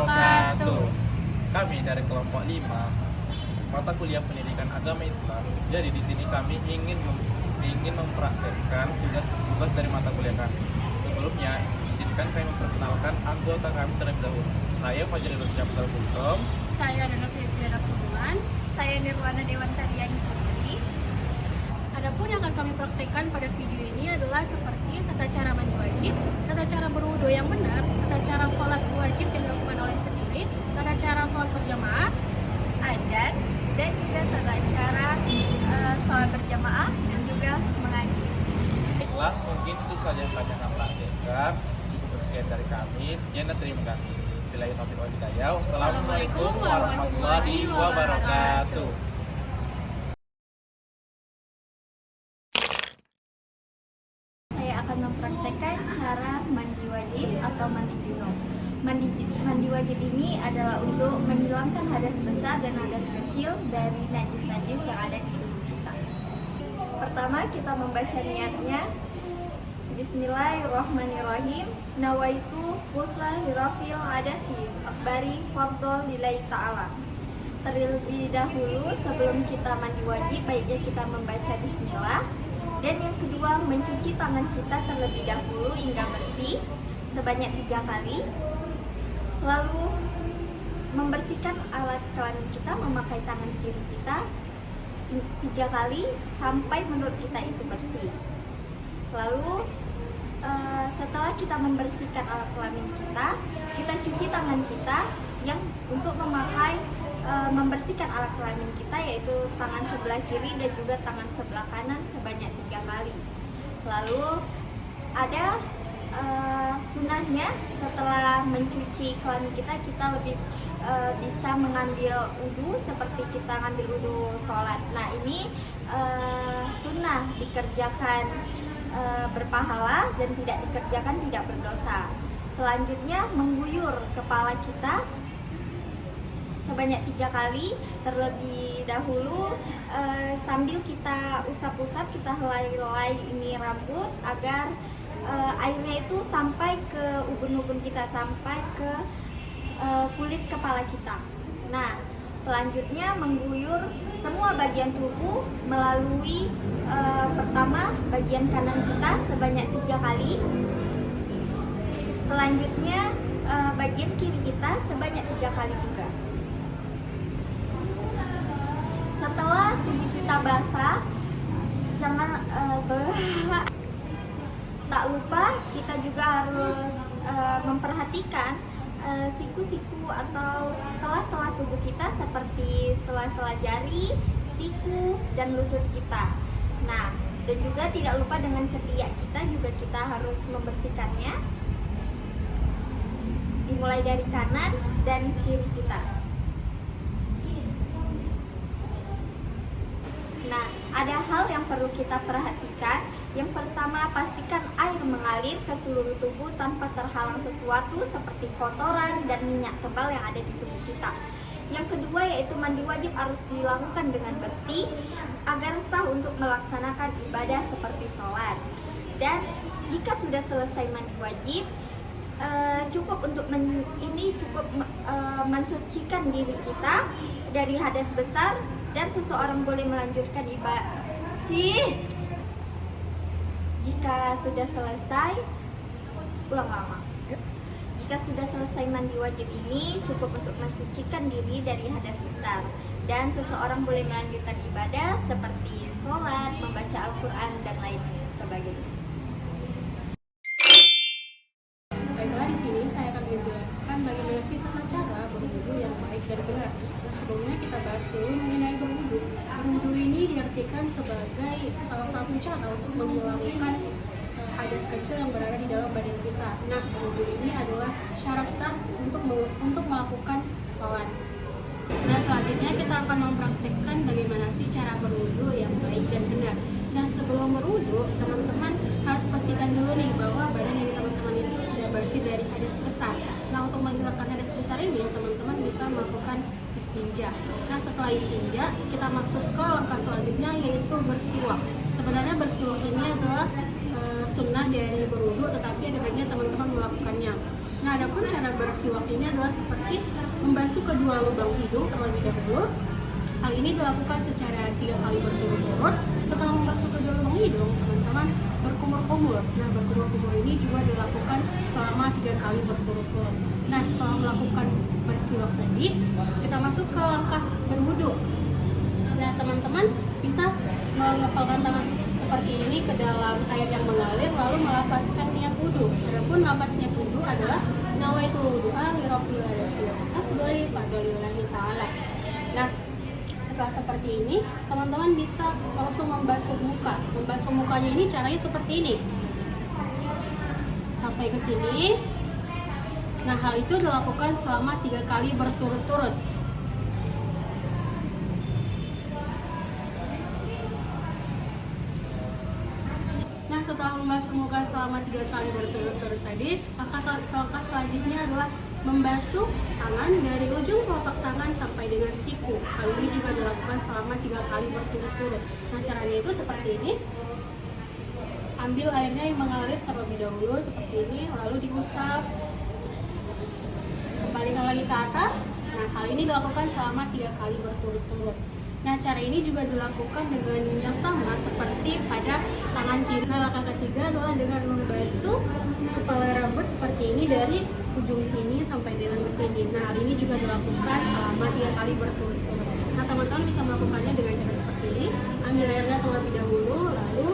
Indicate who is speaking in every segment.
Speaker 1: wabarakatuh. Kami dari kelompok 5 mata kuliah pendidikan agama Islam. Jadi di sini kami ingin mempraktekkan tugas-tugas dari mata kuliah kami. Sebelumnya, izinkan kami memperkenalkan anggota kami terlebih dahulu. Saya Fajrul Syamsul Bukom.
Speaker 2: Saya Nana Febriana Puduman.
Speaker 3: Saya Nirwana Dewan Tariani Putri.
Speaker 2: Adapun yang akan kami praktekkan pada video ini adalah seperti tata cara mandi wajib, tata cara berwudu yang benar, tata cara sholat wajib yang dilakukan oleh sendiri, tata cara sholat berjamaah,
Speaker 3: Azan, dan juga tata cara sholat berjamaah dan juga mengaji.
Speaker 1: Baiklah, mungkin itu saja yang kami akan praktekkan. Cukup sekian dari kami. Sekian dan terima kasih. Billahi taufiq wal hidayah. Wassalamualaikum warahmatullahi wabarakatuh.
Speaker 3: Saya akan mempraktekkan cara mandi wajib atau mandi junub. Mandi wajib ini adalah untuk menghilangkan hadas besar dan hadas kecil dari najis-najis yang ada di tubuh kita. Pertama, kita membaca niatnya. Bismillahirrahmanirrahim. Nawaitu ghusla lirafil hadasi akbari fardhon lillahi ta'ala. Terlebih dahulu sebelum kita mandi wajib, baiknya kita membaca bismillah. Dan yang kedua, mencuci tangan kita terlebih dahulu hingga bersih sebanyak 3 kali. Lalu membersihkan alat kelamin kita, memakai tangan kiri kita 3 kali sampai menurut kita itu bersih. Lalu setelah kita membersihkan alat kelamin kita cuci tangan kita yang untuk membersihkan alat kelamin kita, yaitu tangan sebelah kiri dan juga tangan sebelah kanan sebanyak 3 kali. Lalu ada sunahnya, setelah mencuci kelamin kita lebih bisa mengambil wudhu seperti kita ngambil wudhu sholat. Nah, ini sunnah, dikerjakan berpahala dan tidak dikerjakan tidak berdosa. Selanjutnya, mengguyur kepala kita sebanyak 3 kali terlebih dahulu, sambil kita usap-usap, kita helai-helai ini rambut agar airnya itu sampai ke ubun-ubun kita, sampai ke kulit kepala kita. Nah, selanjutnya mengguyur semua bagian tubuh melalui pertama bagian kanan kita sebanyak 3 kali. Selanjutnya bagian kiri kita sebanyak 3 kali juga. Setelah tubuh kita basah, jangan tak lupa kita juga harus memperhatikan siku-siku atau sela-sela tubuh kita seperti sela-sela jari, siku, dan lutut kita. Nah, dan juga tidak lupa dengan ketiak kita juga kita harus membersihkannya, dimulai dari kanan dan kiri kita. Nah, ada hal yang perlu kita perhatikan. Yang pertama, pastikan air mengalir ke seluruh tubuh tanpa terhalang sesuatu seperti kotoran dan minyak tebal yang ada di tubuh kita. Yang kedua, yaitu mandi wajib harus dilakukan dengan bersih agar sah untuk melaksanakan ibadah seperti sholat. Dan jika sudah selesai mandi wajib, cukup untuk mensucikan diri kita dari hadas besar, dan seseorang boleh melanjutkan ibadah. Jika sudah selesai, Jika sudah selesai mandi wajib ini, cukup untuk mensucikan diri dari hadas besar, dan seseorang boleh melanjutkan ibadah seperti sholat, membaca Al-Quran, dan lain sebagainya.
Speaker 2: Baiklah, di sini saya akan menjelaskan bagaimana sih tata cara berwudu yang baik dan benar. Nah, sebelumnya kita bahas dulu mengenai berwudu. Berwudu ini diartikan sebagai salah satu cara untuk menghilangkan hadas kecil yang berada di dalam badan kita. Nah, berwudu ini adalah syarat sah untuk melakukan sholat. Nah, selanjutnya kita akan mempraktikkan bagaimana sih cara berwudu yang baik dan benar. Nah, sebelum berwudu, teman-teman harus pastikan dulu nih bahwa badan dari teman-teman itu sudah bersih dari hadas besar. Nah, untuk menghilangkan hadas besar ini, teman-teman bisa melakukan istinja. Nah, setelah istinja, kita masuk ke langkah selanjutnya, yaitu bersiwak. Sebenarnya bersiwak ini adalah sunnah dari berwudu, tetapi ada baiknya teman-teman melakukannya. Nah, adapun cara bersiwak ini adalah seperti membasuh kedua lubang hidung terlebih dahulu. Hal ini dilakukan secara 3 kali berturut-turut. Setelah membasuh kedua lubang hidung, teman-teman berkumur-kumur. Nah, berkumur-kumur ini juga dilakukan selama 3 kali berturut-turut. Nah, setelah melakukan bersiwak tadi, kita masuk ke langkah berwudu. Nah, teman-teman bisa mengepalkan tangan seperti ini ke dalam air yang mengalir, lalu melafazkan niat wudu. Adapun lafaz niat wudu adalah nawaitul wudu'a li rabbil alamin asghari fadlillahi ta'ala. Nah, setelah seperti ini, teman-teman bisa langsung membasuh muka. Membasuh mukanya ini caranya seperti ini. Sampai ke sini. Nah, hal itu dilakukan selama 3 kali berturut-turut. Nah, setelah membasuh muka selama 3 kali berturut-turut tadi, langkah selanjutnya adalah membasuh tangan dari ujung telapak tangan sampai dengan siku. Hal ini juga dilakukan selama 3 kali berturut-turut. Nah, caranya itu seperti ini. Ambil airnya yang mengalir terlebih dahulu seperti ini, lalu diusap. Kembalikan lagi ke atas. Nah, hal ini dilakukan selama 3 kali berturut-turut. Nah, cara ini juga dilakukan dengan yang sama seperti pada tangan kiri. Nah, langkah ketiga adalah dengan membasuh kepala rambut seperti ini dari ujung sini sampai dengan ke sini. Nah, hal ini juga dilakukan selama 3 kali berturut-turut. Nah, teman-teman bisa melakukannya dengan cara seperti ini. Ambil airnya terlebih dahulu, lalu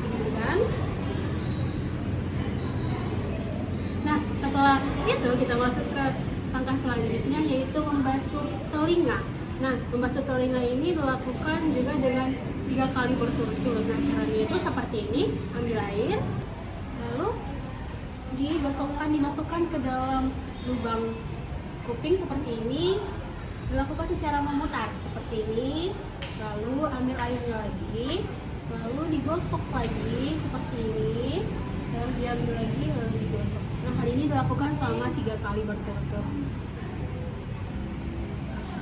Speaker 2: dingginkan. Nah, setelah itu kita masuk ke langkah selanjutnya, yaitu membasuh telinga. Nah, membasuh telinga ini dilakukan juga dengan 3 kali berturut-turut. Nah, caranya itu seperti ini. Ambil air, lalu dimasukkan ke dalam lubang kuping seperti ini. Dilakukan secara memutar seperti ini. Lalu ambil airnya lagi, lalu digosok lagi seperti ini. Lalu diambil lagi, lalu digosok. Nah, hal ini dilakukan selama 3 kali berturut-turut.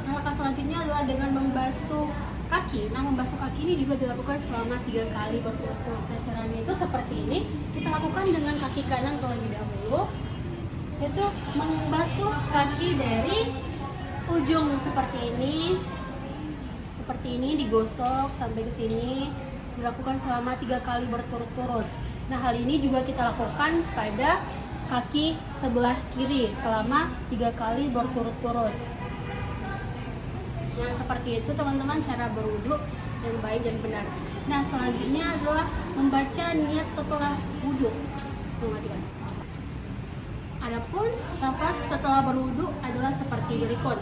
Speaker 2: Nah, langkah selanjutnya adalah dengan membasuh kaki. Nah, membasuh kaki ini juga dilakukan selama 3 kali berturut-turut. Nah, caranya itu seperti ini. Kita lakukan dengan kaki kanan terlebih dahulu, yaitu membasuh kaki dari ujung seperti ini, digosok sampai ke sini. Dilakukan selama 3 kali berturut-turut. Nah, hal ini juga kita lakukan pada kaki sebelah kiri selama 3 kali berturut-turut. Nah, seperti itu teman-teman cara berwudu yang baik dan benar. Nah, selanjutnya adalah membaca niat setelah wudu. Adapun lafaz setelah berwudu adalah seperti berikut.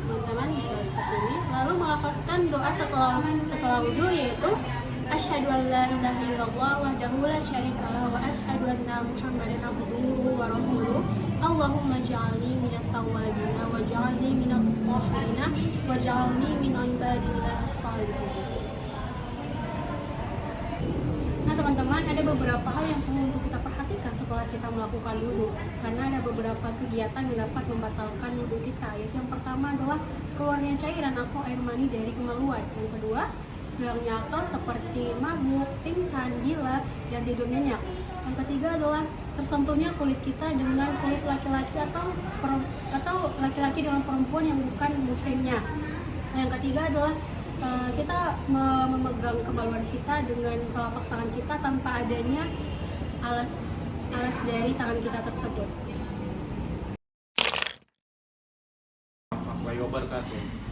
Speaker 2: Teman-teman bisa seperti ini. Lalu melafazkan doa setelah wudu, yaitu asyhadu an la ilaha illallah wahdahu la syarikalah wa asyhadu anna muhammadan abduhu wa rasuluh. Allahumma ja'alni minat tawwabina wa ja'alni minat tahirina wa ja'alni min ibadillah as-salihin. Nah, teman-teman, ada beberapa hal yang perlu untuk kita perhatikan setelah kita melakukan wudu, karena ada beberapa kegiatan yang dapat membatalkan wudu kita, yaitu yang pertama adalah keluarnya cairan atau air mani dari kemaluan. Yang kedua, hilangnya akal seperti mabuk, pingsan, gila, dan tidur nyenyak. Yang ketiga adalah tersentuhnya kulit kita dengan kulit laki-laki atau laki-laki dengan perempuan yang bukan muhrimnya. Yang ketiga adalah kita memegang kemaluan kita dengan telapak tangan kita tanpa adanya alas dari tangan kita tersebut.
Speaker 1: Warahmatullahi wabarakatuh.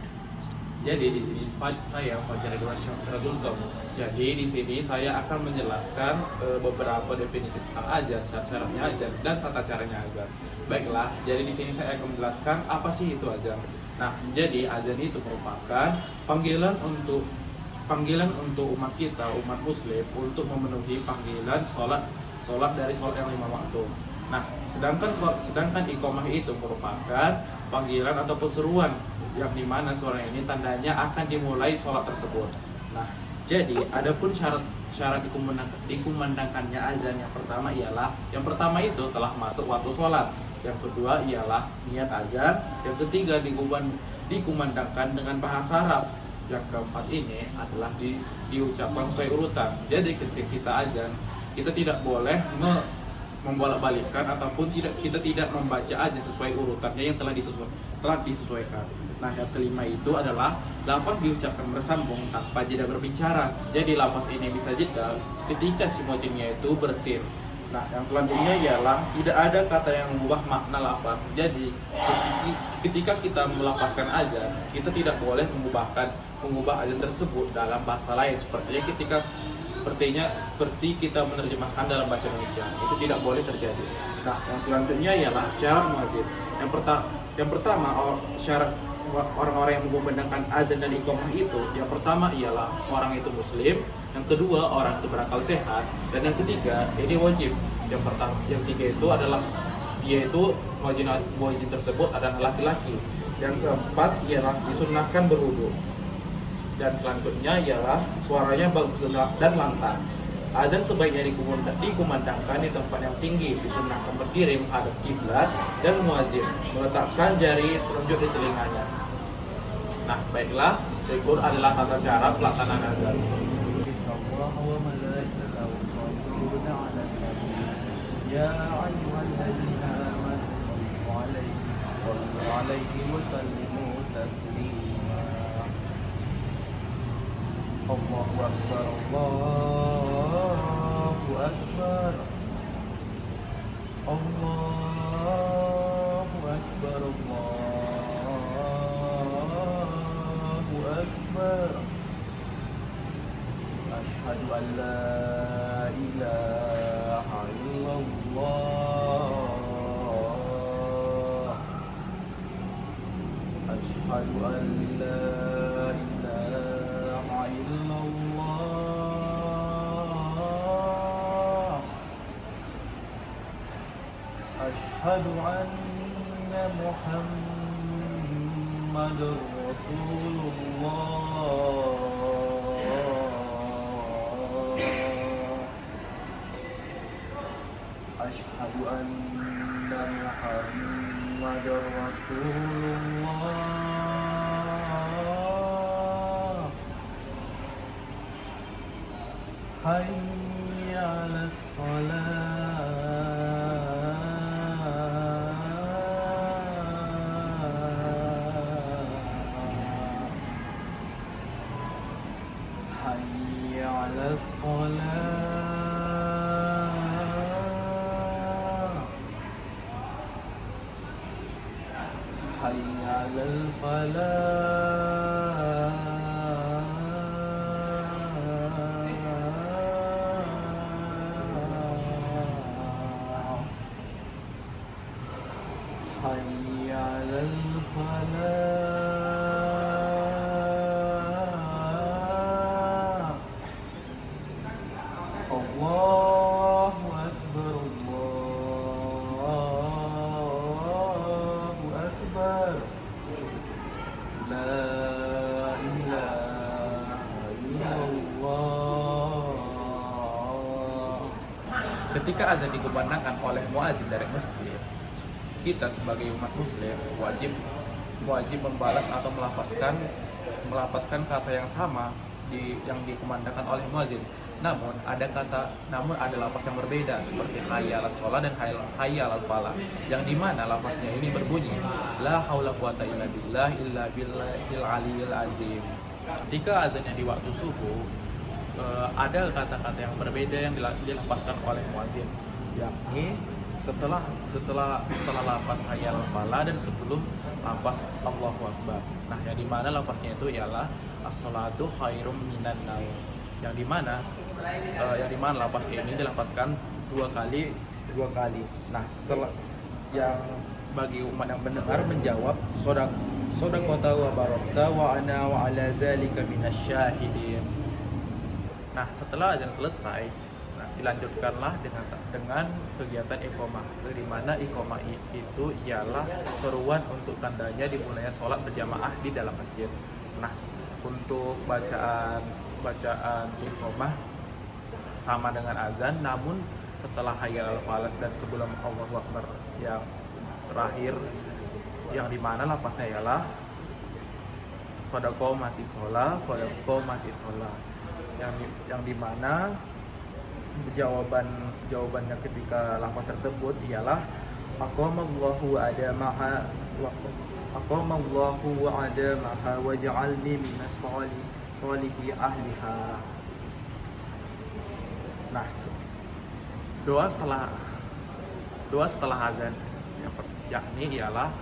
Speaker 1: Jadi di sini saya Fajar Edward Syafradul Kamu. Jadi di sini saya akan menjelaskan beberapa definisi tentang azan, syarat-syaratnya azan, dan tata caranya azan. Baiklah, jadi di sini saya akan menjelaskan apa sih itu azan. Nah, jadi azan itu merupakan panggilan untuk umat kita, umat muslim, untuk memenuhi panggilan sholat dari sholat yang 5 waktu. Nah, sedangkan iqamah itu merupakan panggilan ataupun seruan yang dimana suara ini tandanya akan dimulai sholat tersebut. Nah, jadi adapun syarat dikumandangkannya azan yang pertama itu telah masuk waktu sholat. Yang kedua ialah niat azan. Yang ketiga dikumandangkan dengan bahasa Arab. Yang keempat ini adalah diucapkan sesuai urutan. Jadi ketika kita azan, kita tidak boleh membolak-balikan ataupun kita tidak membaca azan sesuai urutannya yang telah disesuaikan. Nah, yang kelima itu adalah lafaz diucapkan bersambung tanpa jeda berbicara. Jadi lafaz ini bisa jeda ketika si muadzinnya itu bersin. Nah, yang selanjutnya ialah tidak ada kata yang mengubah makna lafaz. Jadi ketika kita melafazkan azan, kita tidak boleh mengubah azan tersebut dalam bahasa lain. Seperti kita menerjemahkan dalam bahasa Indonesia, itu tidak boleh terjadi. Nah, yang selanjutnya ialah syarat muadzin. Yang pertama syarat orang-orang yang mengumandangkan azan dan iqamah itu, yang pertama ialah orang itu muslim, yang kedua orang itu berakal sehat, dan yang ketiga ini wajib. Yang tiga itu adalah yaitu muadzin tersebut adalah laki-laki. Yang keempat ialah disunnahkan berwudu. Dan selanjutnya ialah suaranya bagus dan lantang. Azan sebaiknya dikumandangkan di tempat yang tinggi, disunnahkan berdiri menghadap kiblat, dan muadzin meletakkan jari telunjuk di telinganya. Nah, baiklah, berikut adalah tata cara pelaksanaan azan.
Speaker 4: يا أيها الذين آمنوا صلوا عليه وسلموا تسليما الله أكبر الله أكبر الله أكبر الله أكبر أشهد أن لا إله إلا الله أشهد أن لا إله إلا الله أشهد أن محمد رسول الله أشهد أن محمد رسول الله حي على الصلاة حي على الصلاة حي على الفلاح حي على الفلاح الله أكبر الله أكبر لا إله إلا الله.
Speaker 1: Ketika azan dikumandangkan oleh muadzin dari masjid, kita sebagai umat muslim wajib membalas atau melafazkan kata yang sama yang dikumandangkan oleh muadzin. Namun ada lafaz yang berbeda seperti hayya 'alas shalah dan hayya 'alal falah, yang dimana lafaznya ini berbunyi la haula quwata illa billah illa billahil aliyil azim. Ketika azannya di waktu subuh, ada kata-kata yang berbeda yang dilafazkan oleh muadzin, yakni setelah lafaz hayya 'alal falah dan sebelum lafaz Allahu Akbar. Nah, yang dimana lafaznya itu ialah as-salatu khairum minan naum, yang dimana lafaz ini dilafazkan dua kali. Nah, setelah yang bagi umat yang mendengar menjawab shadaqata wa barakta wa ana wa ala zalika minasyahidin. Nah, setelah azan selesai, dilanjutkanlah dengan kegiatan iqamah, di mana iqamah itu ialah seruan untuk tandanya dimulainya sholat berjamaah di dalam masjid. Nah, untuk bacaan iqamah sama dengan azan, namun setelah hayya 'alal falah dan sebelum Allahu Akbar yang terakhir, yang dimana lafaznya ialah qad qamatis shalah, yang dimana jawaban jawabannya ketika lafaz tersebut ialah aqamallahu adamaha aqamallahu adamaha waj'alni minas solihi ahliha. Nah, doa setelah azan yakni ialah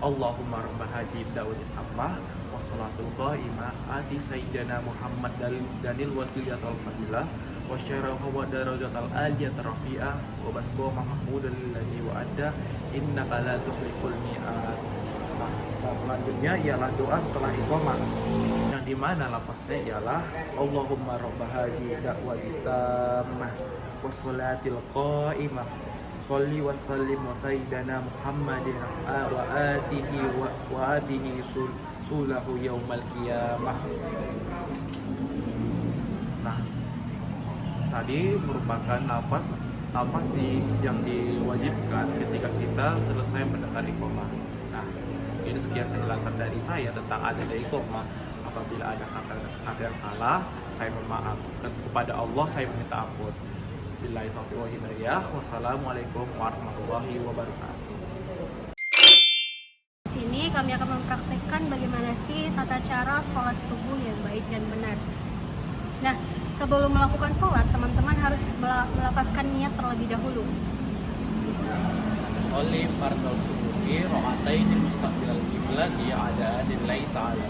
Speaker 1: Allahumma rabb haji Daudin Ammah wa salatul qa'imah ati sayyidina Muhammad danil wasilatul fadilah wa syarahu wa darajatal aliyat rafi'ah wa basqo mahmudul ladzi wa adda innaka la tukhliful mi'ad. Nah, selanjutnya ialah doa setelah iqamah yang dimana lafaznya ialah Allahumma rabb haji da'wati tammah wa salatil qa'imah sholli wa sallim wa sayyidina Muhammadin wa atihi sulahu yaumal qiyamah. Nah, tadi merupakan nafas yang diwajibkan ketika kita selesai mendengar iqamah. Nah, ini sekian penjelasan dari saya tentang adanya iqamah. Apabila ada kata yang salah, saya mohon maaf. Kepada Allah saya meminta ampun. Billahi taufiq wal hidayah. Wassalamualaikum warahmatullahi wabarakatuh.
Speaker 2: Di sini kami akan mempraktekkan bagaimana sih tata cara sholat subuh yang baik dan benar. Nah, sebelum melakukan sholat, teman-teman harus melafazkan niat terlebih dahulu.
Speaker 1: Sholli fardhu subuhi ra'ataini mustaqbilal qiblati ada lillahi ta'ala.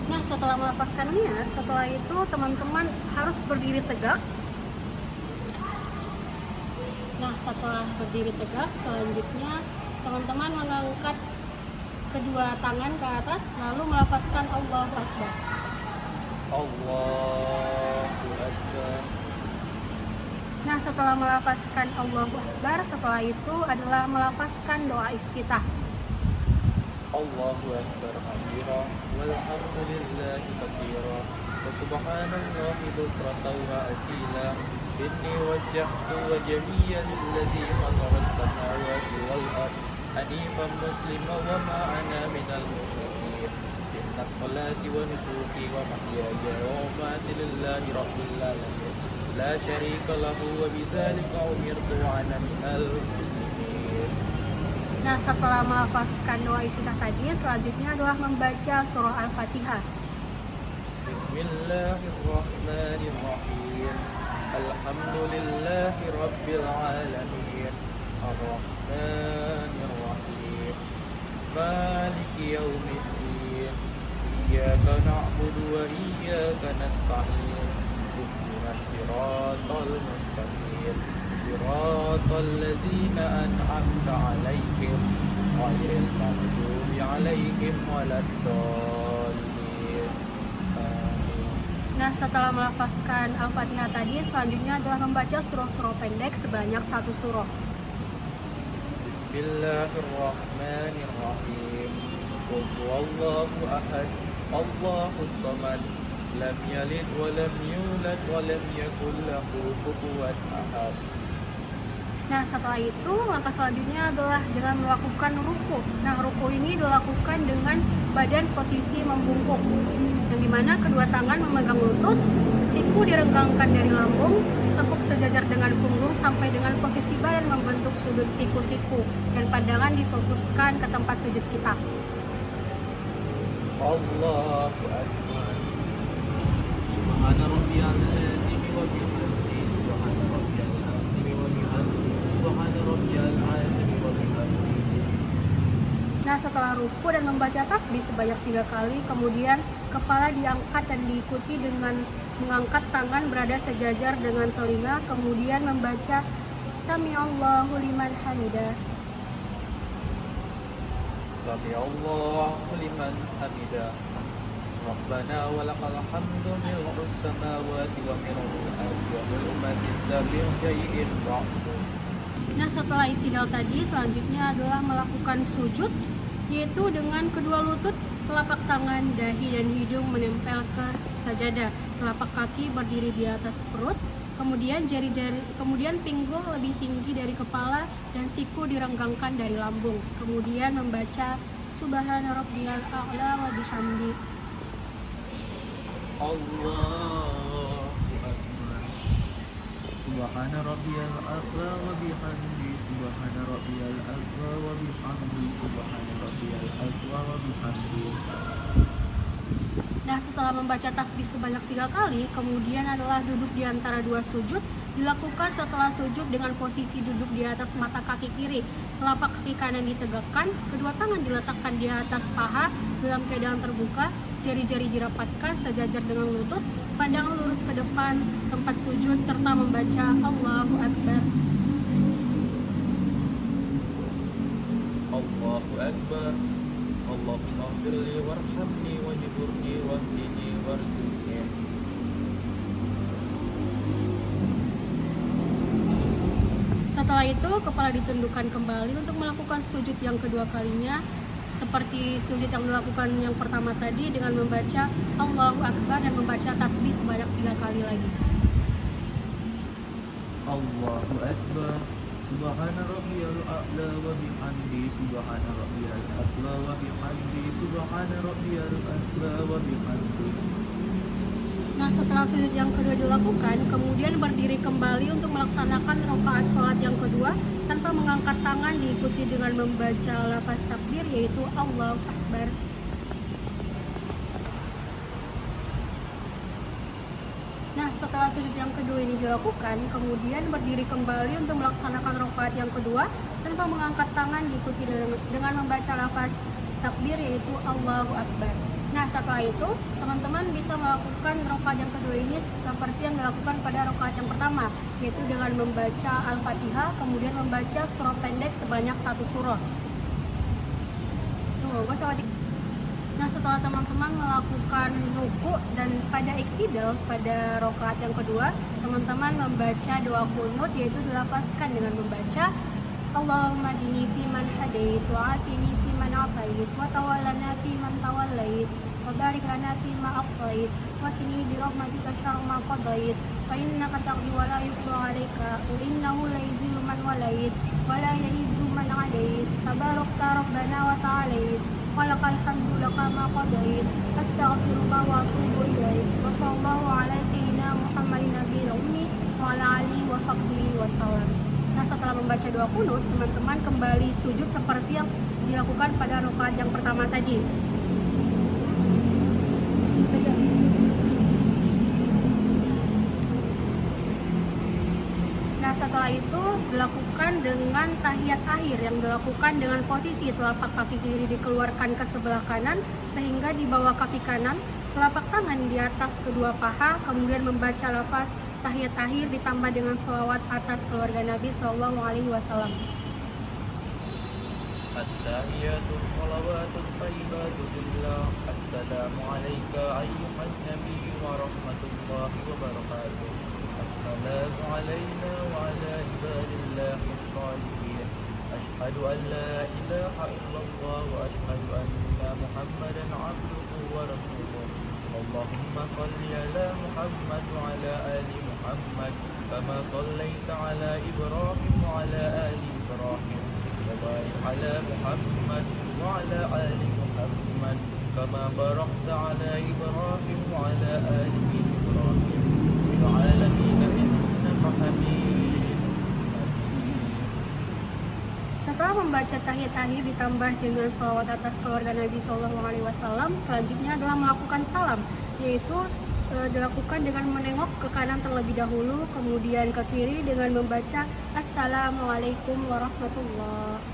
Speaker 2: Nah, setelah melafazkan niat, setelah itu teman-teman harus berdiri tegak. Nah, setelah berdiri tegak, selanjutnya teman-teman mengangkat kedua tangan ke atas, lalu melafazkan Allahu Akbar.
Speaker 1: Allahu Akbar.
Speaker 2: Nah, setelah melafazkan Allahu Akbar, setelah itu adalah melafazkan doa iftitah.
Speaker 1: Allahu Akbar kabira walhamdulillahi katsira wa subhanallahi bukratan wa asila. Inni wajjahtu wajhiya lilladzi fatara as-samawati wal ardh hanifan musliman wa ma ana minal musyrikin. Inna sholati wa nusuki wa mahyaya wa mamati lillahi rabbil alamin la syarika lahu wa bidzalika umirtu wa ana minal muslimin.
Speaker 2: Nah, setelah melafazkan doa iftitah tadi, selanjutnya adalah membaca surah Al-Fatihah.
Speaker 1: Bismillahirrahmanirrahim. Alhamdulillahi rabbil alamin. Ar-Rahmanir-Rahim. Maliki yaumiddin. Iyyaka na'budu wa iyyaka nasta'in. Ihdinas siratal mustaqim. Siratal ladzina an'amta 'alaihim ghairil maghdubi 'alaihim waladdallin.
Speaker 2: Nah, setelah melafazkan Al-Fatihah tadi, selanjutnya adalah membaca surah-surah pendek sebanyak 1 surah.
Speaker 1: Bismillahirrahmanirrahim. Qul huwallahu ahad, Allahus samad, lam yalid wa lam yulad wa lam yakul lahu kufuwan ahad.
Speaker 2: Nah, setelah itu langkah selanjutnya adalah dengan melakukan ruku. Nah, ruku ini dilakukan dengan badan posisi membungkuk, yang dimana kedua tangan memegang lutut, siku direnggangkan dari lambung, tekuk sejajar dengan punggung sampai dengan posisi badan membentuk sudut siku-siku, dan pandangan difokuskan ke tempat sujud kita.
Speaker 1: Allahu akbar. Subhana rabbiyal azim wa bihamdihi. Subhana rabbiyal azim wa bihamdihi. Subhana rabbiyal azim wa bihamdihi.
Speaker 2: Nah, setelah ruku dan membaca tasbih sebanyak 3 kali, kemudian kepala diangkat dan diikuti dengan mengangkat tangan berada sejajar dengan telinga, kemudian membaca Sami'allahu liman hamidah.
Speaker 1: Sami'allahu liman hamidah. Rabbana walakal hamdu mil'us samawati wa mil'ul ardi wa mil'u ma shi'ta min syai'in ba'du.
Speaker 2: Nah, setelah i'tidal tadi, selanjutnya adalah melakukan sujud, yaitu dengan kedua lutut, telapak tangan, dahi, dan hidung menempel ke sajadah. Telapak kaki berdiri di atas perut, kemudian kemudian pinggul lebih tinggi dari kepala dan siku direnggangkan dari lambung. Kemudian membaca Subhana rabbiyal a'la wa bihamdi.
Speaker 1: Allahu akbar.
Speaker 4: Subhana rabbiyal a'la wa bihamdi. Subhana rabbiyal a'la wa bihamdi. Subhana rabbiyal a'la wa bihamdi.
Speaker 2: Nah, setelah membaca tasbih sebanyak 3 kali, kemudian adalah duduk di antara 2 sujud. Dilakukan setelah sujud dengan posisi duduk di atas mata kaki kiri, telapak kaki kanan ditegakkan, kedua tangan diletakkan di atas paha dalam keadaan terbuka, jari-jari dirapatkan sejajar dengan lutut, pandangan lurus ke depan tempat sujud, serta membaca Allahu Akbar.
Speaker 1: Allahu Akbar. Allahumma firli warhamni wajburni wahdini warzuqni.
Speaker 2: Setelah itu, kepala ditundukkan kembali untuk melakukan sujud yang kedua kalinya, seperti sujud yang dilakukan yang pertama tadi dengan membaca Allahu Akbar dan membaca tasbih sebanyak 3 kali lagi.
Speaker 4: Allahu Akbar. Subhana rabbiyal a'la wa bihamdi. Subhana rabbiyal a'la wa bihamdi. Subhana rabbiyal a'la wa bihamdi.
Speaker 2: Nah, setelah sujud yang kedua dilakukan, kemudian berdiri kembali untuk melaksanakan rakaat sholat yang kedua tanpa mengangkat tangan, diikuti dengan membaca lafaz takbir yaitu Allahu Akbar. Nah, setelah sujud yang kedua ini dilakukan, kemudian berdiri kembali untuk melaksanakan rakaat yang kedua tanpa mengangkat tangan, diikuti dengan membaca lafaz takbir yaitu Allahu Akbar. Nah, setelah itu teman-teman bisa melakukan rakaat yang kedua ini seperti yang dilakukan pada rakaat yang pertama, yaitu dengan membaca Al-Fatihah, kemudian membaca surah pendek sebanyak 1 surah. Nah, setelah teman-teman melakukan ruku dan pada iktidal pada rakaat yang kedua, teman-teman membaca doa qunut, yaitu dilafazkan dengan membaca Allahumma dini fiman hadait wa afini fiman afait wa tawallana fiman tawallait wa barik lana fima aqtait wa qini bi rahmatika syarra ma qadait fa innaka taqdi wa la yuqda 'alaika wa innahu la yuzillu man walait wa la yu'izzu man 'adait tabarakta rabbana wa ta'alait walakal hamdu laka ma qadait astaghfirullah wa atubu ilaik wa sallallahu ala sayyidina Muhammadin nabiyil ummi wa ala alihi wa sahbihi wa sallam. Nah, setelah membaca doa qunut, teman-teman kembali sujud seperti yang dilakukan pada rakaat yang pertama tadi. Nah, setelah itu dilakukan dengan tahiyat akhir yang dilakukan dengan posisi telapak kaki kiri dikeluarkan ke sebelah kanan sehingga di bawah kaki kanan, telapak tangan di atas kedua paha, kemudian membaca lafaz tahiyat akhir ditambah dengan selawat atas keluarga Nabi Shallallahu Alaihi Wasallam.
Speaker 1: At-tahiyatul salawatul thayyibatul lillah. Assalamu alayka ayyuhan nabiy wa rahmatullahi wa barakatuh. Assalamu alayna wa ala ibadillahis shalihin. Ashhadu an la ilaha illallah wa ashhadu anna Muhammadan abduhu wa rasuluh. Allahumma salli ala Muhammad wa ala ali Muhammad kama sallaita ala Ibrahim wa ala ali Ibrahim wa barik ala Muhammad wa ala ali Muhammad kama barakta ala Ibrahim wa ala ali Ibrahim fil alamin innaka Hamidum Majid.
Speaker 2: Setelah membaca tahiyat akhir ditambah dengan salawat atas keluarga Nabi Shallallahu Alaihi Wasallam, selanjutnya adalah melakukan salam, yaitu dilakukan dengan menengok ke kanan terlebih dahulu, kemudian ke kiri dengan membaca Assalamualaikum warahmatullahi.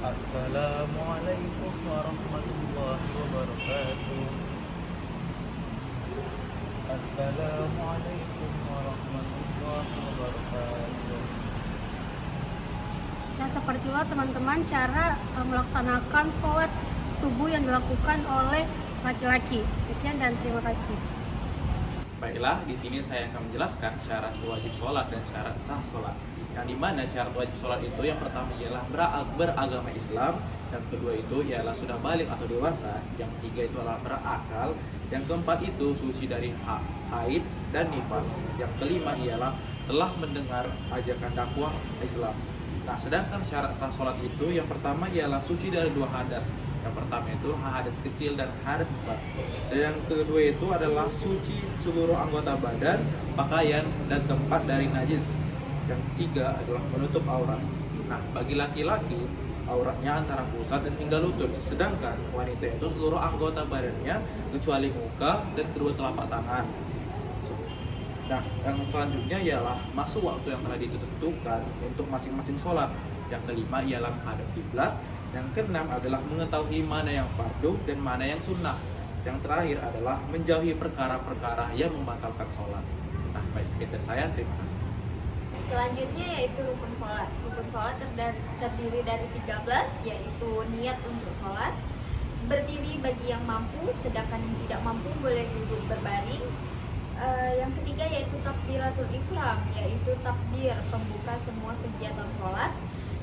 Speaker 1: Assalamualaikum warahmatullahi wabarakatuh. Assalamualaikum warahmatullahi wabarakatuh.
Speaker 2: Nah, seperti itulah teman-teman cara melaksanakan sholat subuh yang dilakukan oleh laki-laki. Sekian dan terima kasih.
Speaker 1: Baiklah, di sini saya akan menjelaskan syarat wajib sholat dan syarat sah sholat. Yang dimana syarat wajib sholat itu yang pertama ialah beragama Islam, yang kedua itu ialah sudah balik atau dewasa, yang ketiga itu adalah berakal, yang keempat itu suci dari haid dan nifas, yang kelima ialah telah mendengar ajakan dakwah Islam, Nah, sedangkan syarat sah sholat itu yang pertama ialah suci dari 2 hadas. Yang pertama itu hadas kecil dan hadas besar. Dan yang kedua itu adalah suci seluruh anggota badan, pakaian, dan tempat dari najis. Yang ketiga adalah menutup aurat. Nah, bagi laki-laki auratnya antara pusat dan hingga lutut, sedangkan wanita itu seluruh anggota badannya kecuali muka dan kedua telapak tangan. Nah, yang selanjutnya ialah masuk waktu yang telah ditentukan untuk masing-masing sholat. Yang kelima ialah menghadap kiblat. Yang keenam adalah mengetahui mana yang fardu dan mana yang sunnah. Yang terakhir adalah menjauhi perkara-perkara yang membatalkan sholat. Nah, baik sekian dari saya, terima kasih.
Speaker 3: Selanjutnya yaitu rukun sholat. Rukun sholat terdiri dari 13, yaitu niat untuk sholat, berdiri bagi yang mampu, sedangkan yang tidak mampu boleh duduk berbaring. Yang ketiga yaitu takbiratul ihram, yaitu takbir pembuka semua kegiatan sholat.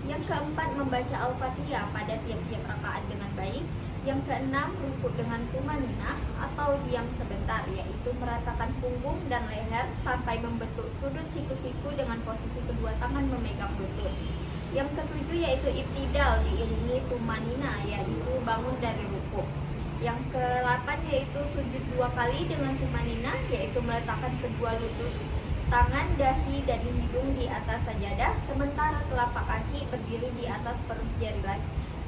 Speaker 3: Yang keempat membaca Al-Fatihah pada tiap-tiap rakaat dengan baik. Yang keenam rukuk dengan tumaninah atau diam sebentar, yaitu meratakan punggung dan leher sampai membentuk sudut siku-siku dengan posisi kedua tangan memegang lutut. Yang ketujuh yaitu ibtidal diiringi tumaninah, yaitu bangun dari rukuk. Yang ke-8 yaitu sujud 2 kali dengan tumaninah, yaitu meletakkan kedua lutut, tangan, dahi, dan hidung di atas sajadah, sementara telapak kaki berdiri di atas perut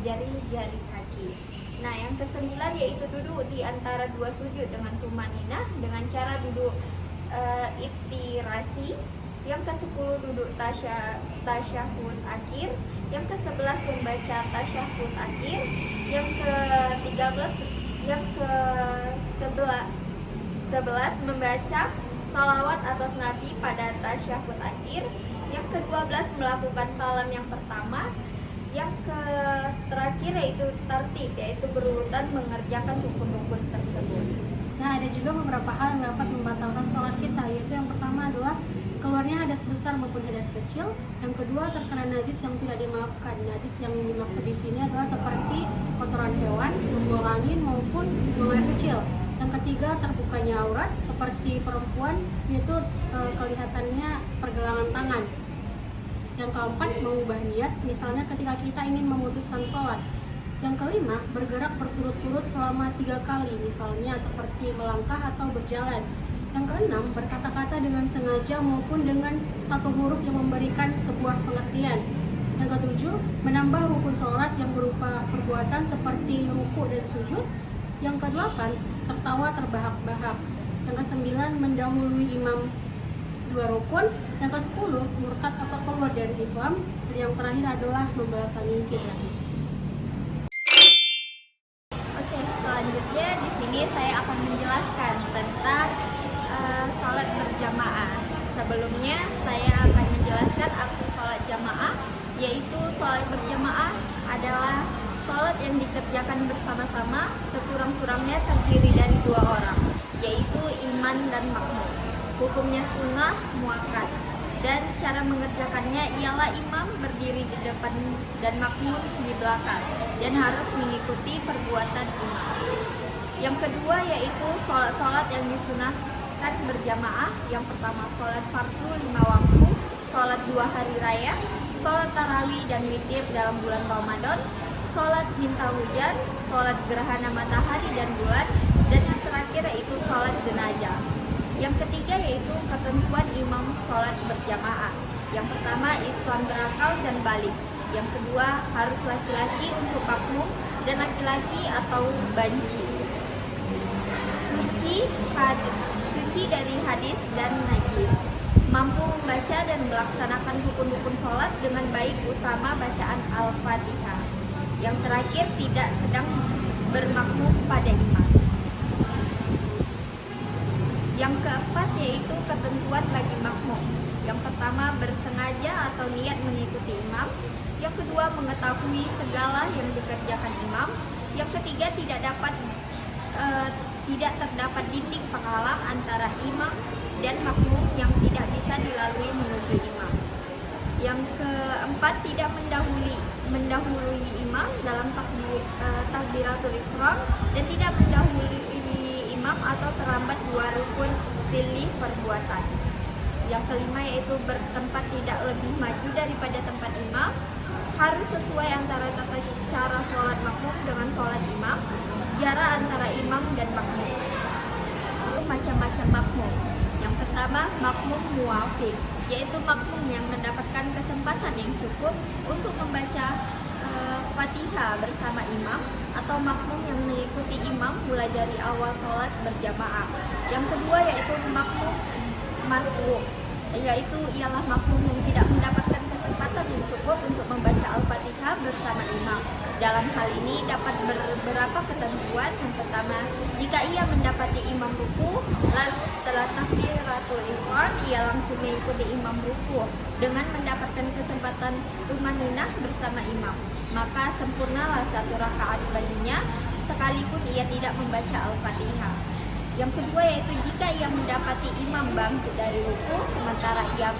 Speaker 3: jari-jari kaki. Nah, yang ke-9 yaitu duduk di antara 2 sujud dengan tumaninah dengan cara duduk iftirasi. Yang ke-10 duduk tasyahud akhir. Yang ke-11 membaca tasyahud akhir. Yang ke-11 membaca salawat atas Nabi pada tasyahud akhir. Yang ke-12 melakukan salam yang pertama. Yang terakhir yaitu tartib, yaitu berurutan mengerjakan rukun-rukun tersebut.
Speaker 2: Nah, ada juga beberapa hal yang dapat membatalkan sholat kita, yaitu yang pertama adalah keluarnya hadas besar maupun hadas kecil. Yang kedua, terkena najis yang tidak dimaafkan. Najis yang dimaksud di sini adalah seperti kotoran hewan, membuang angin maupun buang air kecil. Yang ketiga, terbukanya aurat seperti perempuan, yaitu kelihatannya pergelangan tangan. Yang keempat, mengubah niat, misalnya ketika kita ingin memutuskan sholat. Yang kelima, bergerak berturut-turut selama 3 kali, misalnya seperti melangkah atau berjalan. Yang keenam, berkata-kata dengan sengaja maupun dengan satu huruf yang memberikan sebuah pengertian. Yang ketujuh, menambah rukun sholat yang berupa perbuatan seperti ruku dan sujud. Yang kedelapan, tertawa terbahak-bahak. Yang kesembilan, mendahului imam 2 rukun. Yang ke-10 murtad atau keluar dari Islam. Dan yang terakhir adalah membelakangi kiblat.
Speaker 3: Oke, selanjutnya di sini saya akan menjelaskan tentang sholat berjamaah. Sebelumnya saya akan menjelaskan arti sholat jamaah, yaitu sholat berjamaah adalah sholat yang dikerjakan bersama-sama, sekurang-kurangnya terdiri dari 2 orang, yaitu imam dan makmum. Hukumnya sunnah muakkad, dan cara mengerjakannya ialah imam berdiri di depan dan makmum di belakang, dan harus mengikuti perbuatan imam. Yang kedua yaitu sholat-sholat yang disunahkan berjamaah. Yang pertama sholat fardu 5 waktu, sholat 2 hari raya, sholat tarawih dan witir dalam bulan Ramadan, sholat minta hujan, sholat gerhana matahari dan bulan, dan yang terakhir yaitu sholat jenazah. Yang ketiga yaitu ketentuan imam sholat berjamaah. Yang pertama, Islam berakal dan balik. Yang kedua, harus laki-laki untuk makmum dan laki-laki atau banci. Suci dari hadis dan najis. Mampu membaca dan melaksanakan rukun-rukun sholat dengan baik, utama bacaan Al-Fatihah. Yang terakhir, tidak sedang bermakmum pada imam. Yang keempat yaitu ketentuan bagi makmum. Yang pertama, bersengaja atau niat mengikuti imam. Yang kedua, mengetahui segala yang dikerjakan imam. Yang ketiga, tidak terdapat dinding penghalang antara imam dan makmum yang tidak bisa dilalui menuju imam. Yang keempat, tidak mendahului imam dalam takbiratul ihram, dan tidak mendahului imam atau terlambat 2 rukun pilih perbuatan. Yang kelima yaitu bertempat tidak lebih maju daripada tempat imam. Harus sesuai antara tata cara sholat makmum dengan sholat imam. Jarak antara imam dan makmum. Macam-macam makmum. Yang pertama, makmum muwafiq, yaitu makmum yang mendapatkan kesempatan yang cukup untuk membaca Fatihah bersama imam, atau makmum yang mengikuti imam mulai dari awal sholat berjamaah. Yang kedua yaitu makmum masbuk, yaitu ialah makmum yang tidak mendapatkan kesempatan yang cukup untuk membaca Al-Fatihah bersama imam. Dalam hal ini dapat beberapa ketentuan. Yang pertama, jika ia mendapati imam ruku, lalu setelah takbiratul ihram ia langsung mengikuti imam ruku dengan mendapatkan kesempatan tumaninah bersama imam, maka sempurnalah 1 rakaat baginya sekalipun ia tidak membaca Al-Fatihah. Yang kedua yaitu jika ia mendapati imam bangkit dari ruku sementara ia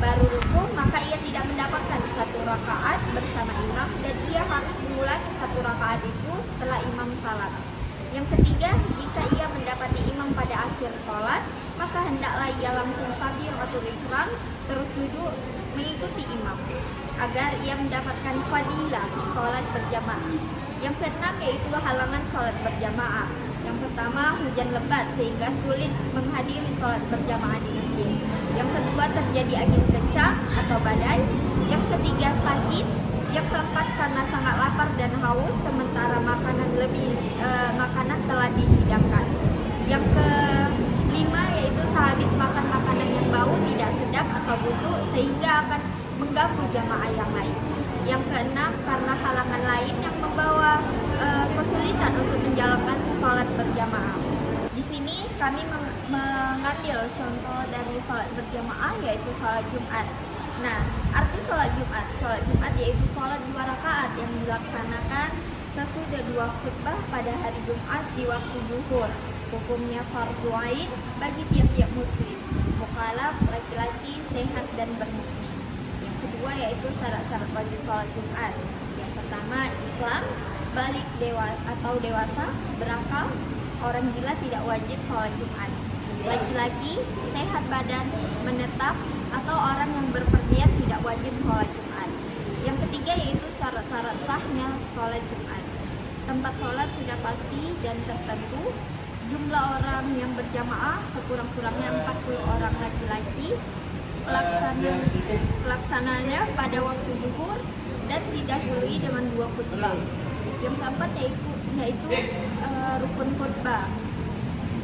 Speaker 3: baru ruku, maka ia tidak mendapatkan 1 rakaat bersama imam dan ia harus mengulangi 1 rakaat itu setelah imam salat. Yang ketiga, jika ia mendapati imam pada akhir sholat, maka hendaklah ia langsung takbiratul ihram terus duduk mengikuti imam agar ia mendapatkan fadilah sholat berjamaah. Yang keenam yaitu halangan sholat berjamaah. Yang pertama, hujan lebat sehingga sulit menghadiri sholat berjamaah di masjid. Yang kedua, terjadi angin kencang atau badai. Yang ketiga, sakit. Yang keempat, karena sangat lapar dan haus sementara makanan telah dihidangkan. Yang kelima yaitu sehabis makan makanan yang bau tidak sedap atau busuk sehingga akan mengganggu jamaah yang lain. Yang keenam, karena halangan lain yang membawa kesulitan untuk menjalankan sholat berjamaah. Di sini kami mengambil contoh dari sholat berjamaah yaitu sholat Jumat. Nah, arti sholat Jumat. Sholat Jumat yaitu sholat 2 rakaat yang dilaksanakan sesudah 2 khutbah pada hari Jumat di waktu zuhur. Hukumnya fardhu ain bagi tiap-tiap muslim, mukallaf, laki-laki, sehat dan bermukmin. Yang kedua yaitu syarat-syarat bagi sholat Jumat. Yang pertama, Islam, balik dewasa, berakal, orang gila tidak wajib sholat Jumat. Laki-laki, sehat badan, menetap, atau orang yang berpergian tidak wajib sholat Jumat. Yang ketiga yaitu syarat-syarat sahnya sholat Jumat. Tempat sholat sudah pasti dan tertentu. Jumlah orang yang berjamaah sekurang-kurangnya 40 orang laki-laki. Pelaksananya pada waktu zuhur dan didahului dengan 2 khutbah. Yang keempat yaitu rukun khutbah.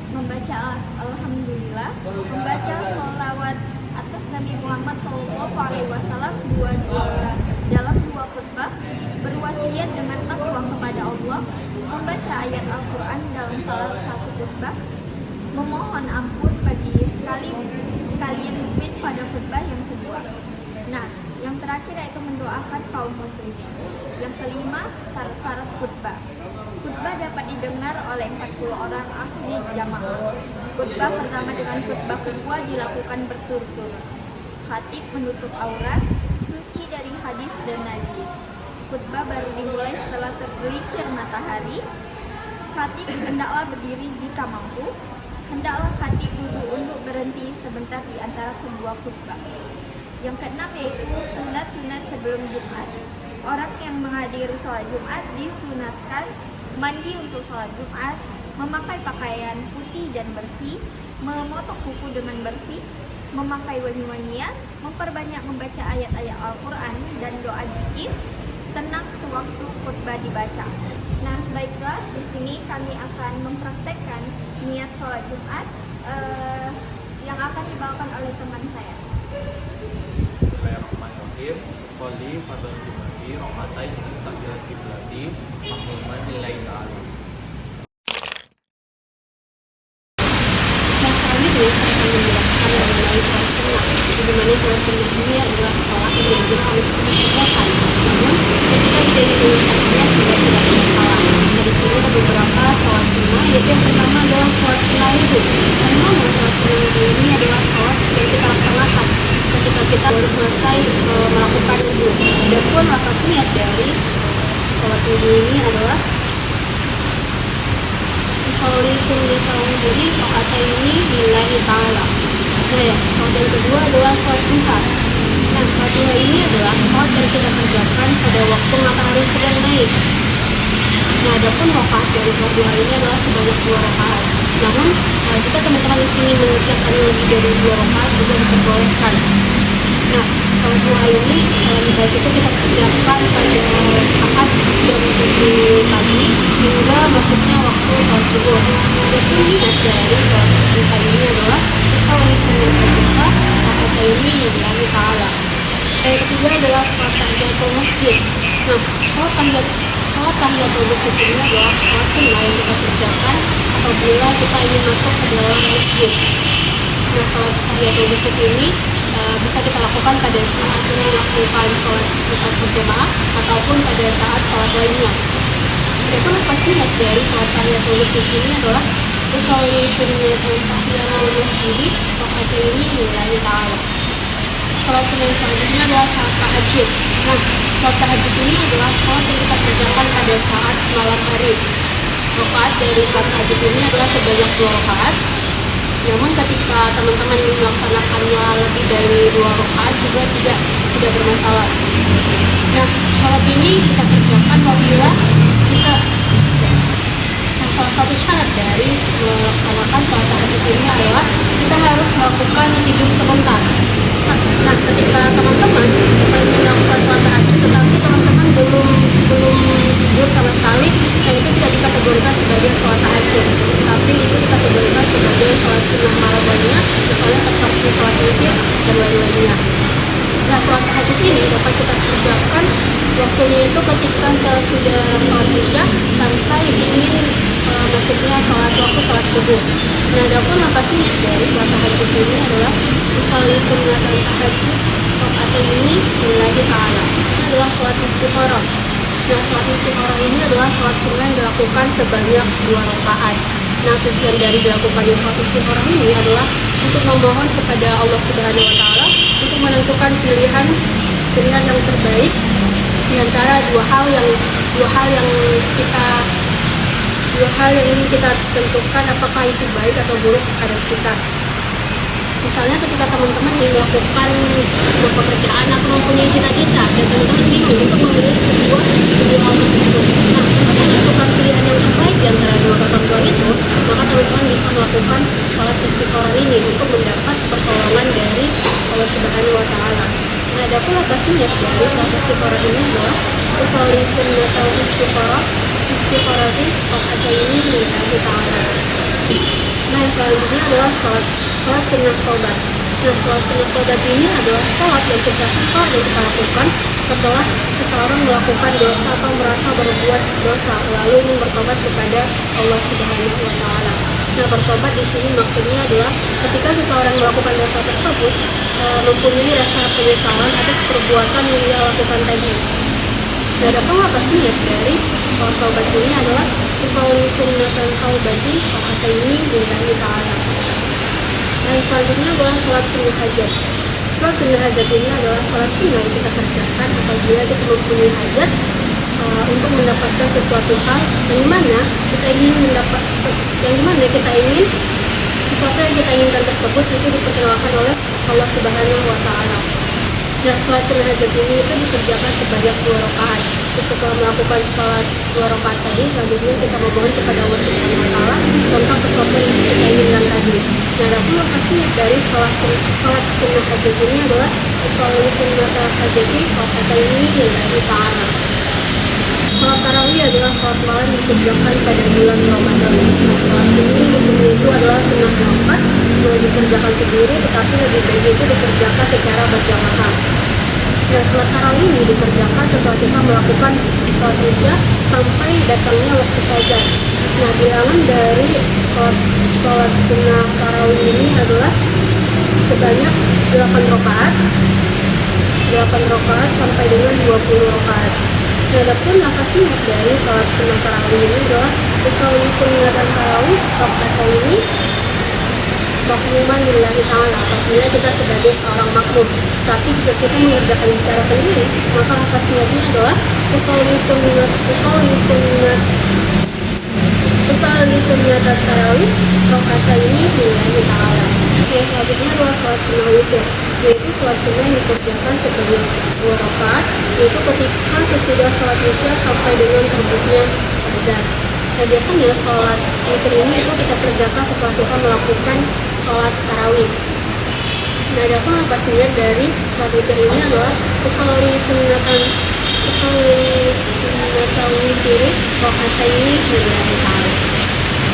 Speaker 3: Membaca Alhamdulillah, membaca sholawat atas Nabi Muhammad SAW dalam 2 khutbah, berwasiat dengan takwa kepada Allah, membaca ayat Al-Quran dalam salah satu khutbah, memohon ampun bagi sekalian mukmin pada khutbah yang kedua. Nah, yang terakhir yaitu mendoakan kaum muslimin. Yang kelima, syarat-syarat khutbah. Khutbah dapat didengar oleh 40 orang ahli jamaah. Khutbah pertama dengan khutbah kedua dilakukan berturut-turut. Khatib menutup aurat, suci dari hadis dan najis. Khutbah baru dimulai setelah tergelincir matahari. Khatib hendaklah berdiri jika mampu. Hendaklah khatib duduk untuk berhenti sebentar di antara kedua khutbah. Yang keenam yaitu sunat-sunat sebelum Jumat. Orang yang menghadiri sholat Jumat disunatkan mandi untuk sholat Jumat, memakai pakaian putih dan bersih, memotong kuku dengan bersih, memakai wangi-wangian, memperbanyak membaca ayat-ayat Al-Quran dan doa zikir, tenang sewaktu khutbah dibaca. Nah, baiklah, di sini kami akan mempraktekkan niat sholat Jumat yang akan dibawakan oleh teman saya.
Speaker 1: Bismillahirrahmanirrahim. Sholli fardhu jumati rakaatain mustaqbilal qiblati makmuman lillahi ta'ala.
Speaker 2: Bagaimana sholat sunnah ini adalah sholat yang dianjurkan untuk dikerjakan. Namun, ketika tidak dikerjakannya tidak bersalah. Nah, di sini ada beberapa sholat sunnah, yaitu yang pertama adalah sholat sunnah wudhu. Karena sholat sunnah wudhu ini adalah sholat yang kita laksanakan ketika kita baru selesai melakukan wudhu. Adapun lafaz niat dari sholat wudhu ini adalah usolli sunnata wudhu rakaataini lillahi ta'ala. Nah ya, sholat yang kedua adalah sholat duha. Nah, sholat duha ini adalah sholat yang kita kerjakan pada waktu matahari sedang naik. Nah, adapun rakaat dari sholat duha ini adalah sebanyak 2 rakaat. Namun, jika teman-teman ingin mengerjakan lebih dari 2 rakaat juga diperbolehkan. Nah, sholat duha ini lebih baik itu kita kerjakan pada saat jam 7 pagi hingga masuknya waktu sholat subuh. Adapun niat dari sholat duha ini adalah usolli sunnatal duha raka'ataini lillahi ta'ala. Yang ketiga adalah sholat tahiyatul masjid. Nah, sholat tahiyatul masjid ini adalah sholat sunnah yang kita kerjakan apabila kita ingin masuk ke dalam masjid. Nah, sholat tahiyatul masjid ini bisa kita lakukan pada saat melakukan sholat Jumat berjamaah ataupun pada saat sholat lainnya. Adapun apa sih niat dari sholat tahiyatul masjid ini adalah usolli sunnatal tahiyatul masjid raka'ataini lillahi ta'ala. Sholat sunnah yang selanjutnya adalah sholat tahajud. Nah, sholat tahajud ini adalah sholat yang kita kerjakan pada saat malam hari. Rakaat dari sholat tahajud ini adalah sebanyak 2 rakaat. Namun ketika teman-teman melaksanakannya lebih dari 2 rakaat juga tidak bermasalah. Nah, sholat ini kita kerjakan apabila kita salah satu syarat dari melaksanakan sholat tahajud ini adalah kita harus melakukan tidur sebentar. Nah, ketika teman-teman melakukan sholat tahajud tetapi teman-teman belum tidur sama sekali, nah itu tidak dikategorikan sebagai sholat tahajud, tapi itu dikategorikan sebagai sholat sunnah malamnya, misalnya seperti sholat witir dan lain-lainnya. Nah, sholat tahajud ini dapat kita kerjakan waktunya itu ketika sudah sholat isya sampai ingin masuknya waktu sholat subuh. Nah, adapun apa sih dari sholat tahajud ini adalah usolli sunnatal tahajud raka'ataini lillahi ta'ala. Ini adalah sholat istikharah. Nah, sholat istikharah ini adalah sholat sunnah yang dilakukan sebanyak 2 rakaat. Nah, tujuan dari dilakukannya sholat istikharah ini adalah untuk memohon kepada Allah Subhanahu wa Ta'ala untuk menentukan pilihan yang terbaik di antara dua hal yang ingin kita tentukan apakah itu baik atau buruk kepada kita. Misalnya ketika teman-teman ingin melakukan sebuah pekerjaan atau mempunyai cita-cita dan teman-teman bingung untuk memilih kedua hal tersebut. Nah, untuk menentukan pilihan yang terbaik di antara dua ketentuan itu, maka teman-teman bisa melakukan sholat istikharah ini untuk mendapat pertolongan dari Allah Subhanahu wa Ta'ala. Nah, adapun apa sih niat dari sholat istikharah ini adalah usolli sunnatal istikharati raka'ataini lillahi ta'ala. Nah, yang selanjutnya adalah sholat sunnah taubat. Nah, sholat sunnah taubat ini adalah sholat yang kita lakukan setelah seseorang melakukan dosa atau merasa berbuat dosa lalu bertobat kepada Allah Subhanahu wa Ta'ala. Nah, bertobat di sini maksudnya adalah ketika seseorang melakukan dosa tersebut mempunyai rasa penyesalan atas perbuatan yang dia lakukan tadi. Nah, adapun apa sih niat dari sholat taubat ini adalah usolli sunnatal taubati raka'ataini lillahi ta'ala. Nah, yang selanjutnya adalah sholat sunnah hajat. Sholat sunnah hajat ini adalah sholat sunnah yang kita kerjakan apabila kita mempunyai hajat untuk mendapatkan sesuatu hal yang dimana kita ingin sesuatu yang kita inginkan tersebut itu diperkenalkan oleh Allah Subhanahu wa Ta'ala. Nah, sholat sunnah hajat ini itu dikerjakan sebanyak 2 rakaat. Setelah melakukan sholat 2 rakaat tadi, selanjutnya kita memohon kepada Allah Subhanahu wa Ta'ala tentang sesuatu yang kita inginkan tadi. Nah, adapun lokasi dari sholat sunnah hajat ini adalah usolli sunnatal hajati raka'ataini lillahi ta'ala. Sholat tarawih adalah sholat malam yang dikerjakan pada bulan Ramadan. Nah, sholat ini itu adalah sunnah keempat, boleh dikerjakan sendiri, tetapi lebih baik itu dikerjakan secara berjamaah. Nah, sholat tarawih ini dikerjakan setelah kita melakukan sholat isya sampai datangnya waktu fajar. Nah, bilangan dari sholat sunnah tarawih ini adalah sebanyak 8 rakaat sampai dengan 20 rakaat. Nah, adapun nafasnya dari sholat sunnah tarawih ini adalah usolli sunnatal tarawih raka'ataini makmuman lillahi ta'ala, apabila kita sebagai seorang makmum. Tapi jika kita mengerjakan secara sendiri, maka nafas niatnya adalah usolli sunnatal tarawih raka'ataini lillahi ta'ala. yang selanjutnya adalah sholat sunnah witir, yaitu sholat sunnah yang dikerjakan sebanyak 2 rakaat, yaitu ketika sesudah sholat isya sampai dengan terbitnya azan. Nah, biasanya sholat witir ini itu kita kerjakan setelah kita melakukan sholat tarawih. Nah, adapun lepas niat dari sholat witir ini adalah usolli sunnatan witir rokaataini lillahi ta'ala.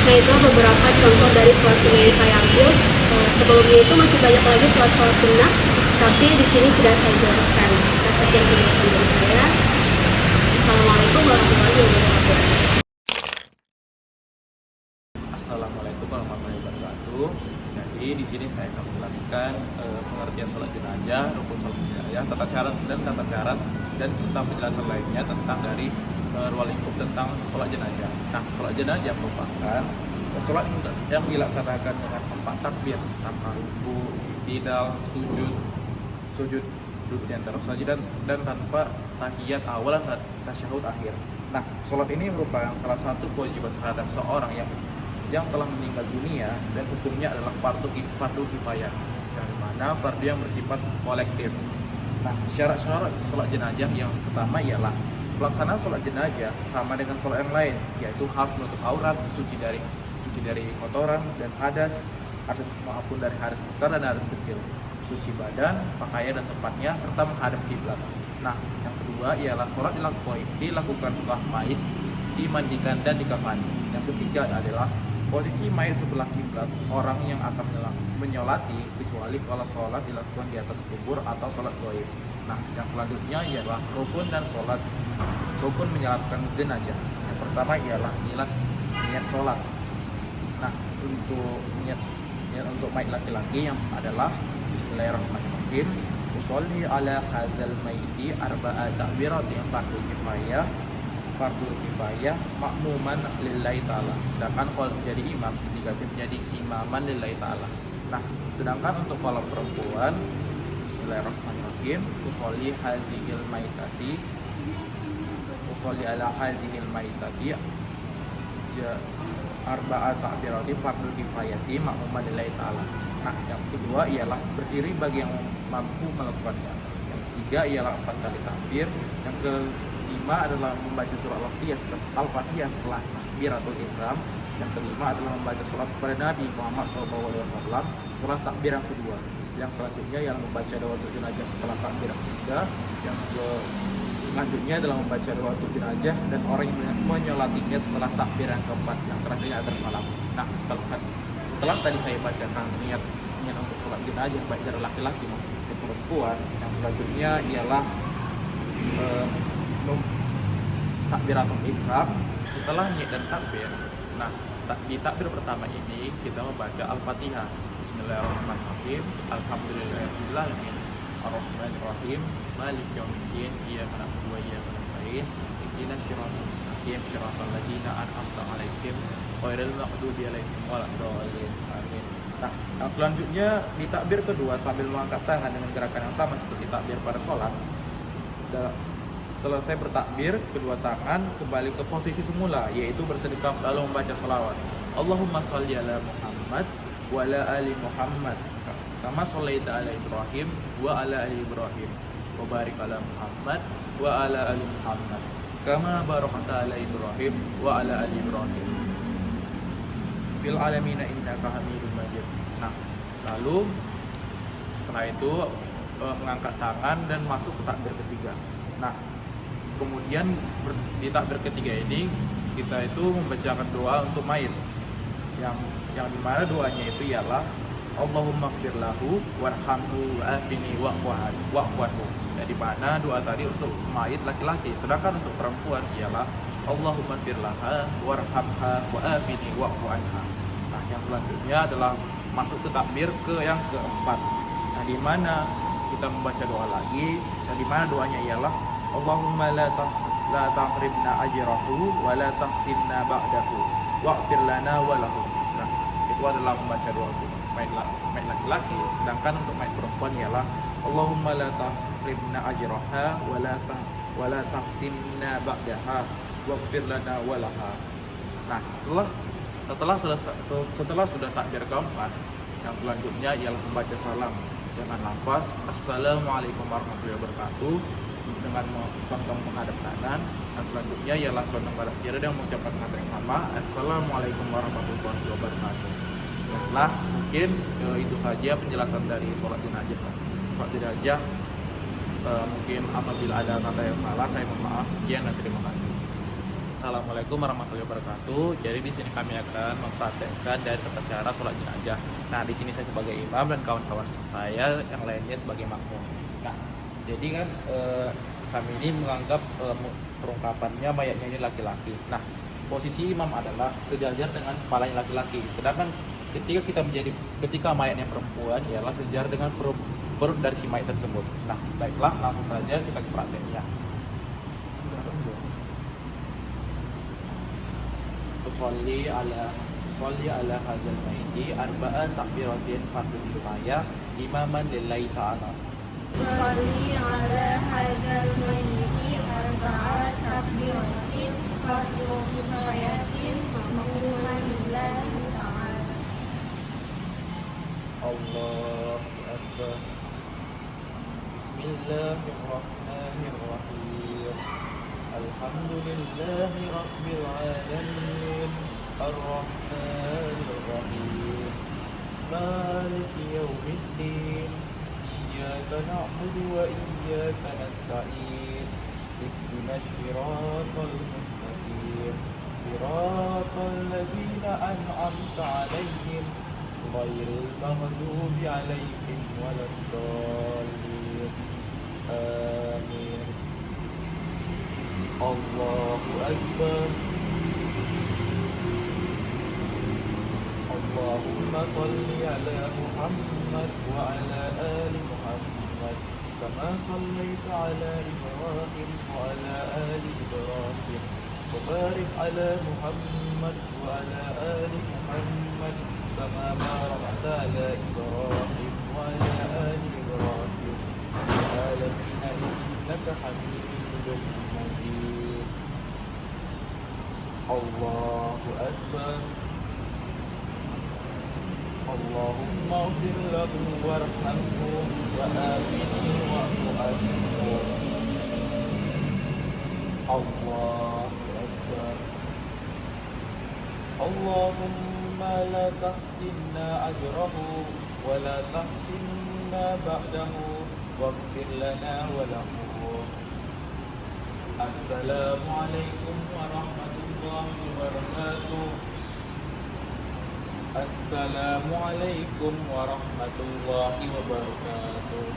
Speaker 2: Nah, itu beberapa contoh dari sholat sunnah yang saya ambil. Sebelumnya itu masih banyak lagi sholat sunnah, tapi di sini tidak saya jelaskan. Nah, sekian penjelasan dari saya. Assalamualaikum warahmatullahi wabarakatuh.
Speaker 1: Assalamualaikum warahmatullahi wabarakatuh. Jadi di sini saya akan menjelaskan pengertian sholat jenazah, rukun sholat jenazah, tata cara dan serta penjelasan lainnya tentang dari ruang lingkup tentang sholat jenazah. Nah, sholat jenazah merupakan sholat yang dilaksanakan dengan 4 takbir tanpa ruku, tidak sujud duduk di antara sajadah dan tanpa tahiyat awal dan tasyahud akhir. Nah, sholat ini merupakan salah satu kewajiban terhadap seorang yang telah meninggal dunia dan hukumnya adalah fardu kifayah, yang mana fardu yang bersifat kolektif. Nah, syarat-syarat sholat jenazah yang pertama ialah pelaksanaan sholat jenazah sama dengan sholat yang lain, yaitu harus menutup aurat, suci dari kotoran dan hadas, maupun dari hadas besar dan hadas kecil, cuci badan, pakaian dan tempatnya, serta menghadap kiblat. Nah, yang kedua ialah sholat dilakukan setelah mayit dimandikan dan dikafani. Yang ketiga adalah posisi mayit sebelah kiblat orang yang akan menyolati, kecuali kalau sholat dilakukan di atas kubur atau sholat gaib. Nah, yang selanjutnya ialah rukun menyalatkan jenazah. Yang pertama ialah niat sholat. Nah, untuk niat untuk mayit laki-laki yang adalah Bismillahirrahmanirrahim, usolli ala hadzal maiti arba'a takbiratin fardu kifayah makmuman lillahi ta'ala. Sedangkan kalau menjadi imam diganti menjadi imaman lillahi ta'ala. Nah, sedangkan untuk kalau perempuan Bismillahirrahmanirrahim, usolli ala hazihil maitati arba'a takbirati fardhu kifayati makmuman lillahi ta'ala. Nah, yang kedua ialah berdiri bagi yang mampu melakukannya. Yang ketiga ialah 4 kali takbir. Yang kelima adalah membaca surah Al-Fatihah setelah takbiratul ihram. Yang kelima adalah membaca surat kepada Nabi Muhammad SAW setelah takbir yang kedua. Yang selanjutnya ialah membaca doatul jenazah setelah takbir yang ketiga. Yang selanjutnya adalah membaca doatul jenazah dan orang yang menyolatinya setelah takbir yang keempat. Yang terakhirnya adalah salam. Nah, setelah tadi saya bacakan niat untuk sholat jenazah baik dari laki-laki maupun perempuan, yang selanjutnya ialah takbiratul ihram. Setelah niat dan takbir, nah di takbir pertama ini kita membaca Al-Fatihah. Bismillahirrahmanirrahim, alhamdulillahirabbil alamin, arrahmanirrahim, maliki yaumiddin, iyyaka na'budu wa iyyaka nasta'in, ihdinas siratal mustaqim, siratal ladzina an'amta 'alaihim ghairil maghdubi 'alaihim waladdallin. Amin. Nah, yang selanjutnya di takbir kedua sambil mengangkat tangan dengan gerakan yang sama seperti takbir pada sholat. Selesai bertakbir, kedua tangan kembali ke posisi semula, yaitu bersedekap lalu membaca sholawat. Allahumma sholli ala Muhammad wa ala ali Muhammad kama shollaita ala Ibrahim wa ala ali Ibrahim wa barik ala Muhammad wa ala ali Muhammad kama barakta ala Ibrahim wa ala ali Ibrahim fil alamin innaka Hamidum Majid. Nah, lalu setelah itu mengangkat tangan dan masuk ke takbir ketiga. Nah, kemudian di takbir ketiga ini kita itu membacakan doa untuk mayit yang dimana doanya itu ialah Allahumma gfir lahu warhamhu wa'afini wa'fuanhu. Jadi mana doa tadi untuk mayit laki-laki, sedangkan untuk perempuan ialah Allahumma gfir laha warhamha wa'afini wa'fuanha. Nah, yang selanjutnya adalah masuk ke takbir ke yang keempat. Nah, di mana kita membaca doa lagi, yang di mana doanya ialah Allahumma la tahribna ajrahu wa la taftinna ba'dahu wa'fir lana wa lahu. Nah, itu adalah membaca doa untuk mayit laki-laki, sedangkan untuk mayit perempuan ialah Allahumma la tahribna ajraha wa la taftinna ba'daha wa'fir lana wa laha. Nah, setelah sudah takbir keempat, Yang selanjutnya ialah membaca salam dengan lafaz Assalamualaikum warahmatullahi wabarakatuh dengan condong menghadap kanan. Yang selanjutnya ialah condong menghadap kiri dan mengucapkan kata yang sama, Assalamualaikum warahmatullahi wabarakatuh. Baiklah, mungkin itu saja penjelasan dari sholat jenazah. Sholat jenazah, mungkin apabila ada kata yang salah saya mohon maaf. Sekian dan terima kasih. Assalamualaikum warahmatullahi wabarakatuh. Jadi di sini kami akan mempraktekkan dari tata cara sholat jenazah. Nah, di sini saya sebagai imam dan kawan-kawan saya yang lainnya sebagai makmum. Nah, jadi kan kami ini menganggap perungkapannya mayatnya ini laki-laki. Nah, posisi imam adalah sejajar dengan kepalanya laki-laki. Sedangkan ketika mayatnya perempuan ialah sejajar dengan perut dari si mayat tersebut. Nah, baiklah, langsung saja kita ke prakteknya. Sholli ala hadzal maiti arba'a takbiratin fardhu kifayah imaman lillahi ta'ala.
Speaker 3: Sholli ala hadzal mayyiti arba'a takbiratin fardhu kifayatin imaman lillahi ta'ala.
Speaker 1: Allahu Akbar. Bismillahirrahmanirrahim. Alhamdulillahi Rabbil Alamin. Ar-Rahmanir Rahim. Maliki Yawmiddin. Iyyaka na'budu wa iyyaka nasta'in. Ihdinas siratal mustaqim. Siratal ladzina an'amta 'alaihim ghairil maghdubi 'alaihim waladdallin. Amin. Allahu Akbar. Allahumma salli ala Muhammad wa ala ali Muhammad kama sallaita ala Ibrahim wa ala ali Ibrahim wa barik ala Muhammad wa ala ali Muhammad kama barakta ala Ibrahim wa ala ali Ibrahim fil alamin innaka Hamidum Majid. Allahu Akbar. Allahumma ighfir lahu warhamhu wa afini wa'fu anhu. Allahu Akbar. Allahumma la tahsinna ajrahu wa la tahsinna ba'dahu waghfir lana wa lahu. Assalamualaikum warahmatullahi wabarakatuh. Assalamualaikum warahmatullahi wabarakatuh.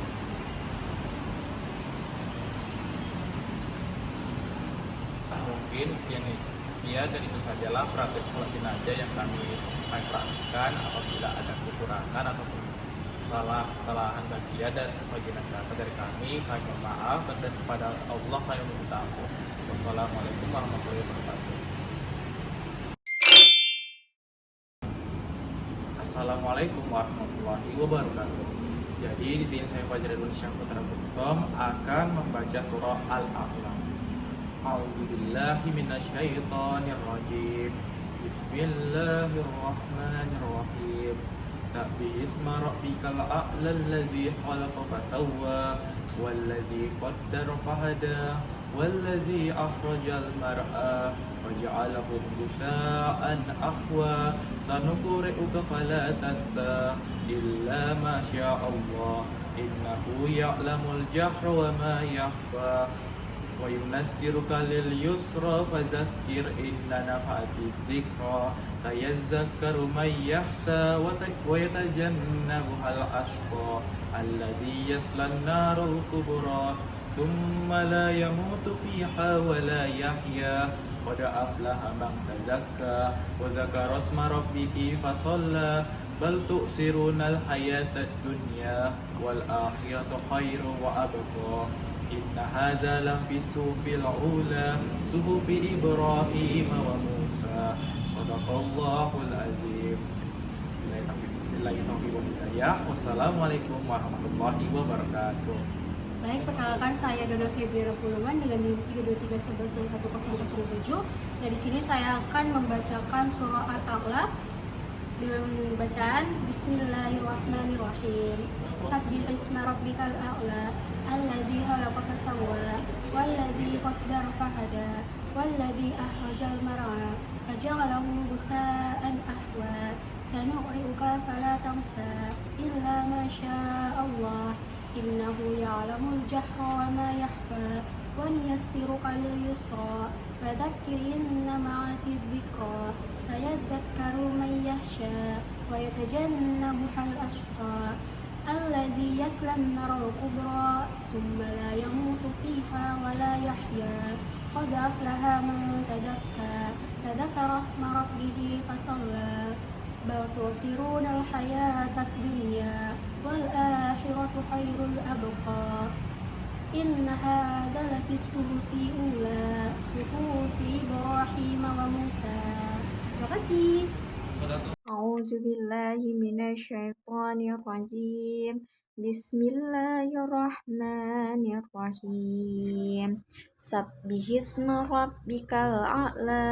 Speaker 1: Mungkin sekian dan itu sajalah praktek sholat jenazah yang kami praktekkan. Apabila ada kekurangan ataupun kesalahan bagian dan bagian kata dari kami mohon maaf, dan kepada Allah kami meminta ampun. Wassalamualaikum warahmatullahi wabarakatuh. Assalamualaikum warahmatullahi wabarakatuh. Jadi di sini saya Fajrul Syah Putra Butom akan membaca surah Al-A'la. A'udzubillahi minasyaitonir rajim. Bismillahirrahmanirrahim. Sabbih isma rabbikal a'la alladzi khalaqa fasawwa wallazi qaddara fahada wallazi akhrajal mar'a waja'alahu ghusa'an ahwa sanuqri'uka fala tansa illa ma syaa Allah innahu ya'lamul jahra wa ma yakhfa wa yunassiruka lil yusra fadzakkir inna nafa'atiz zikra sayadzakkaru man yahsa wa yatajannabuhal asqa alladzi yaslan narul kubra thumma la yamutu fiha wa la yahya qad aflaha man tazakka wa zakara isma rabbih fasalla bal tu'sirunal hayatad dunya wal akhiratu khairu wa abqa inna hadza la fi sufil ula suhufi Ibrahim wa Musa sadaqallahul azim. Billahi taufiq wal hidayah. Wassalamualaikum warahmatullahi wabarakatuh.
Speaker 2: Baik, perkenalkan saya Dona Febriana Puluman dengan NIM 32311210007. Dan di sini saya akan membacakan surah Al-A'la dengan bacaan Bismillahirrahmanirrahim. Sabbihisma rabbikal a'la alladzi khalaqa fasawwa walladzi qaddara fahada walladzi akhrajal mar'a faja'alahu ghusaa'an ahwa sanuqri'uka fala tansa illa ma syaa Allah innahu ya'lamul jahra wa ma yakhfa wa nuyassiruka lil yusra fadzakir in nafa'ati dzikra sayadzakkaru man yakhsha wa yatajannabuhal ashqa الذي يصلى النار الكبرى ثم لا يموت فيها ولا يحيا قد أفلح من تذكر اسم ربه فصلى بل تؤثرون الحياة الدنيا والآخرة خير أبقى إن هذا لفي الصحف الأولى صحف إبراهيم وموسى. Terima kasih.
Speaker 3: أعوذ بالله من الشيطان الرجيم. بسم الله الرحمن الرحيم. سبح اسم ربك الأعلى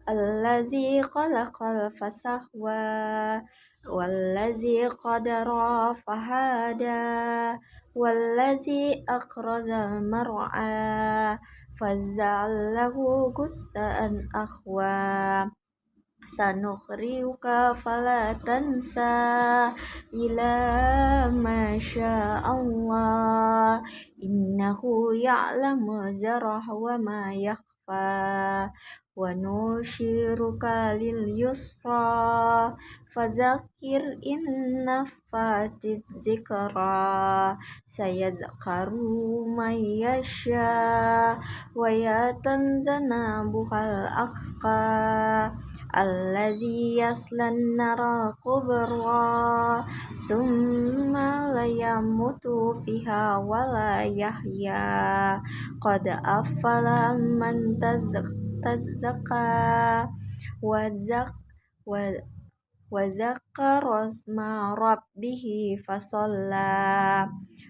Speaker 3: الذي خلق فسوى والذي قدر فهدى والذي أخرج المرعى فجعله غثاء أحوى سنقرئك فلا تنسى إلا ما شاء الله إنه يعلم الجهر وما يخفى ونشرك لليسرى فذكر إن نفعت الذكرى سيذكر من يشاء ويتجنبها الأشقى الذي يصلى النار الكبرى ثم لا يموت فيها ولا يحيا قد أفلح من تزكى وذكر اسم ربه فصلى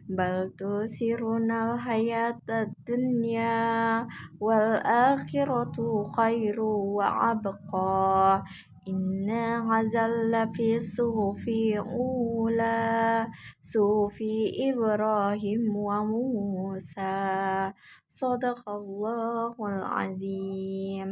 Speaker 3: بل تؤثرون الحياة الدنيا والآخرة خير وأبقى إن هذا لفي الصحف الأولى صحف إبراهيم وموسى صدق الله العظيم.